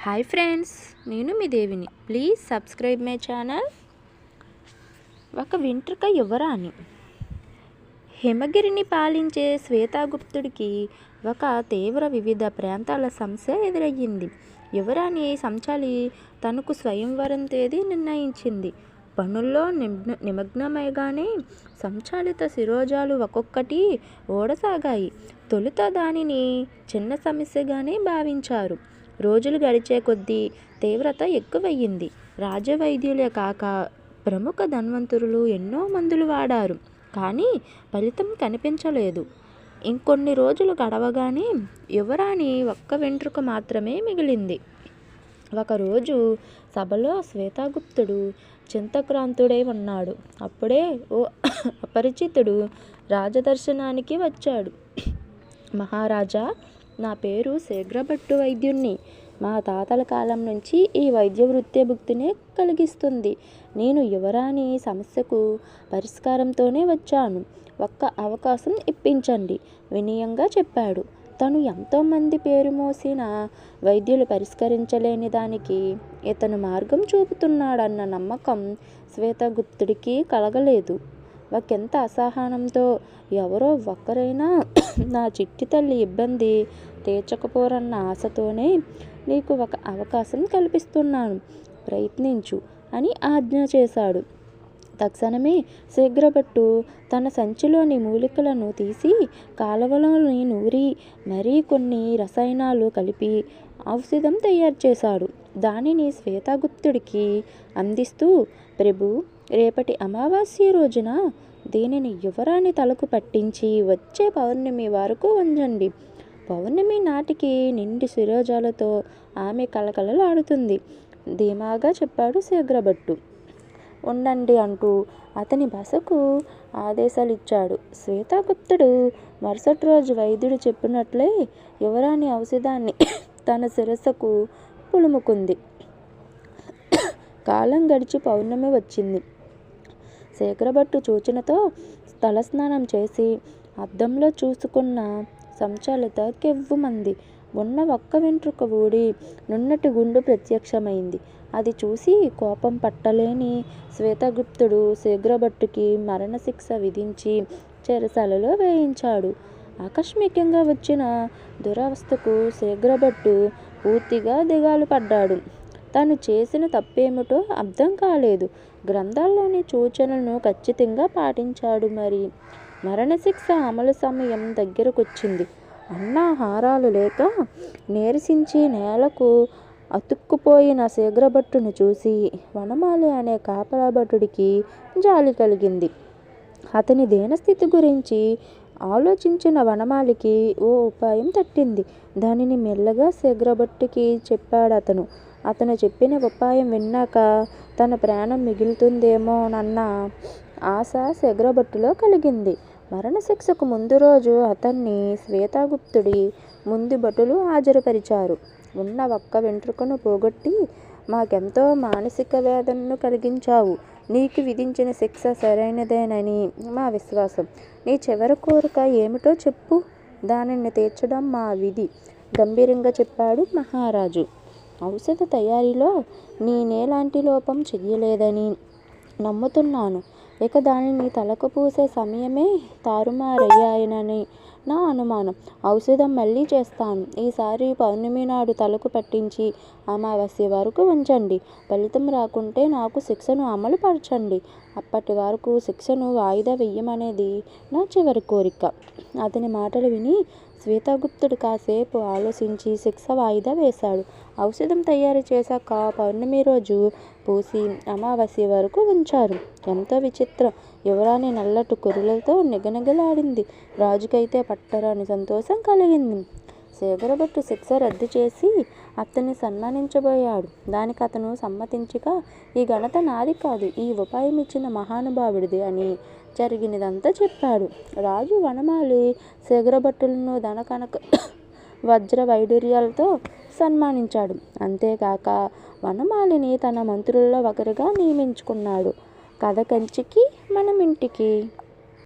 Hi friends, నేను మీ దేవిని. Please subscribe my channel. ఒక వెంట్రుక యువరాణి. హిమగిరిని పాలించే శ్వేతగుప్తుడికి ఒక తీవ్ర వివిధ ప్రాంతాల సమస్య ఎదురయ్యింది. యువరాణి సంచాలి తనకు స్వయంవరం తేదీ నిర్ణయించింది. పనుల్లో నిమగ్నమైగానే సంచాలిత శిరోజాలు ఒక్కొక్కటి ఓడసాగాయి. తొలుత దానిని చిన్న సమస్యగానే భావించారు. రోజులు గడిచే కొద్దీ తీవ్రత ఎక్కువయ్యింది. రాజవైద్యులే కాక ప్రముఖ ధన్వంతరులు ఎన్నో మందులు వాడారు, కానీ ఫలితం కనిపించలేదు. ఇంకొన్ని రోజులు గడవగానే యువరాణి ఒక్క వెంట్రుక మాత్రమే మిగిలింది. ఒకరోజు సభలో శ్వేతగుప్తుడు చింతాక్రాంతుడై ఉన్నాడు. అప్పుడే ఓ అపరిచితుడు రాజదర్శనానికి వచ్చాడు. మహారాజా, నా పేరు శీఘ్రభట్టు వైద్యుణ్ణి. మా తాతల కాలం నుంచి ఈ వైద్య వృత్తి భుక్తినే కలిగిస్తుంది. నేను యువరాణి సమస్యకు పరిష్కారంతోనే వచ్చాను. ఒక్క అవకాశం ఇప్పించండి, వినయంగా చెప్పాడు. తను ఎంతోమంది పేరు మోసిన వైద్యులు పరిష్కరించలేని దానికి ఇతను మార్గం చూపుతున్నాడన్న నమ్మకం శ్వేతగుప్తుడికి కలగలేదు. ఒకంత అసహనంతో, ఎవరో ఒక్కరైనా నా చిట్టి తల్లి ఇబ్బంది తీర్చకపోరన్న ఆశతోనే నీకు ఒక అవకాశం కల్పిస్తున్నాను, ప్రయత్నించు అని ఆజ్ఞ చేశాడు. తక్షణమే శీఘ్రభట్టు తన సంచిలోని మూలికలను తీసి కాలువలోని నూరి మరీ కొన్ని రసాయనాలు కలిపి ఔషధం తయారు చేశాడు. దానిని శ్వేతగుప్తుడికి అందిస్తూ, ప్రభు, రేపటి అమావాస్య రోజున దీనిని యువరాణి తలకు పట్టించి వచ్చే పౌర్ణమి వరకు ఉంచండి. పౌర్ణమి నాటికి నిండి శిరోజాలతో ఆమె కలకలలాడుతుంది, ధీమాగా చెప్పాడు శీఘ్రభట్టు. ఉండండి అంటూ అతని బసకు ఆదేశాలిచ్చాడు. శ్వేతగుప్తుడు మరుసటి రోజు వైద్యుడు చెప్పినట్లే యువరాణి ఔషధాన్ని తన శిరస్సుకు పులుముకుంది. కాలం గడిచి పౌర్ణమి వచ్చింది. శీఘ్రభట్టు సూచనతో తలస్నానం చేసి అద్దంలో చూసుకున్న సంచాలిత కెవ్వుమంది. ఉన్న ఒక్క వెంట్రుక ఊడి నున్నటి గుండు ప్రత్యక్షమైంది. అది చూసి కోపం పట్టలేని శ్వేతగుప్తుడు శీఘ్రభట్టుకి మరణశిక్ష విధించి చెరసాలలో వేయించాడు. ఆకస్మికంగా వచ్చిన దురవస్థకు శీఘ్రభట్టు పూర్తిగా దిగాలు పడ్డాడు. తాను చేసిన తప్పేమిటో అర్థం కాలేదు. గ్రంథాల్లోని సూచనలను ఖచ్చితంగా పాటించాడు. మరి మరణశిక్ష అమలు సమయం దగ్గరకొచ్చింది. అన్నాహారాలు లేక నీరసించి నేలకు అతుక్కుపోయిన శీఘ్రభట్టును చూసి వనమాలి అనే కాపలాభటుడికి జాలి కలిగింది. అతని దీనస్థితి గురించి ఆలోచించిన వనమాలికి ఓ ఉపాయం తట్టింది. దానిని మెల్లగా శీఘ్రభట్టుకి చెప్పాడతను. అతను చెప్పిన ఉపాయం విన్నాక తన ప్రాణం మిగులుతుందేమోనన్న ఆశ శీఘ్రభట్టులో కలిగింది. మరణశిక్షకు ముందు రోజు అతన్ని శ్వేతగుప్తుడి ముందు భటులు హాజరుపరిచారు. ఉన్న ఒక్క వెంట్రుకను పోగొట్టి మాకెంతో మానసిక వేదనను కలిగించావు. నీకు విధించిన శిక్ష సరైనదేనని మా విశ్వాసం. నీ చివరి కోరిక ఏమిటో చెప్పు, దానిని తీర్చడం మా విధి, గంభీరంగా చెప్పాడు మహారాజు. ఔషధ తయారీలో నేనేలాంటి లోపం చెయ్యలేదని నమ్ముతున్నాను. ఇక దానిని తలకు పూసే సమయమే తారుమారయ్యాయనని నా అనుమానం. ఔషధం మళ్ళీ చేస్తాను. ఈసారి పౌర్ణమి నాడు తలకు పట్టించి అమావాస్య వరకు ఉంచండి. ఫలితం రాకుంటే నాకు శిక్షను అమలు పరచండి. అప్పటి వరకు శిక్షను వాయిదా వెయ్యమనేది నా చివరి కోరిక. అతని మాటలు విని శ్వేతగుప్తుడు కాసేపు ఆలోచించి శిక్ష వాయిదా వేశాడు. ఔషధం తయారు చేశాక పౌర్ణమి రోజు పూసి అమావాస్య వరకు ఉంచారు. ఎంతో విచిత్రం. యువరాణి నల్లటి కురులతో నిగనిగలాడింది. రాజుకైతే పట్టరాని సంతోషం కలిగింది. శీఘ్రభట్టు శిక్ష రద్దు చేసి అతన్ని సన్మానించబోయాడు. దానికి అతను సమ్మతించక, ఈ ఘనత నాది కాదు, ఈ ఉపాయం ఇచ్చిన మహానుభావుడిది అని జరిగినదంతా చెప్పాడు. రాజు వనమాలి శీఘ్రభట్టులను ధనకనక వజ్ర వైడూర్యాలతో సన్మానించాడు. అంతేకాక వనమాలిని తన మంత్రుల్లో ఒకరిగా నియమించుకున్నాడు. కథ కంచికి మనం ఇంటికి.